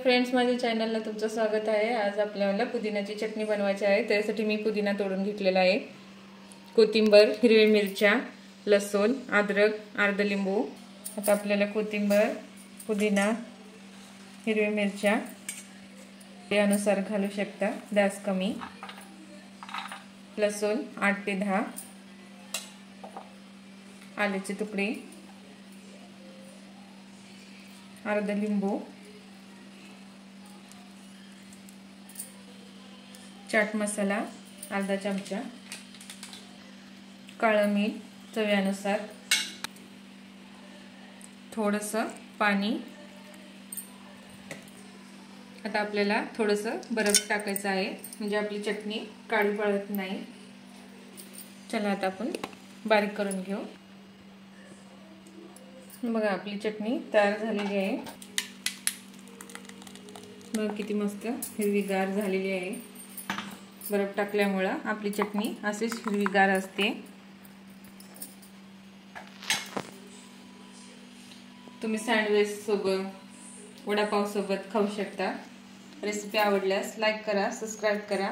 Friends, माझ्या चॅनलला तुमचं स्वागत आहे। आज आपल्याला पुदिन्याची चटणी बनवायची आहे। त्यासाठी मी पुदिना तोडून घेतलेला आहे, कोथिंबीर, हिरवी मिरच्या, लसूण, अद्रक, अर्धा लिंबू। आता आपल्याला कोथिंबीर, पुदिना, हिरवी मिरच्या त्यानुसार घालू शकता, गॅस कमी। लसूण 8 ते 10, आल्याचे तुकडे, अर्धा लिंबू, चाट मसाला अर्धा चमचा, काळं मीठ चवीनुसार, थोडंसं पाणी। आता आपल्याला थोडंसं बर्फ टाकायचं आहे, म्हणजे आपली चटणी काळी पडत नाही। चला आता आपण बारीक करून घेऊ। बघा आपली चटणी तयार झालेली आहे। बघा किती मस्त हिरवीगार झालेली आहे। बर्फ टाकल्यामुळे आपली चटणी अशीच हिरवीगार असते। तुम्ही सँडविच सोबत, वडापाव सोबत खाऊ शकता। रेसिपी आवडल्यास लाईक करा, सबस्क्राइब करा।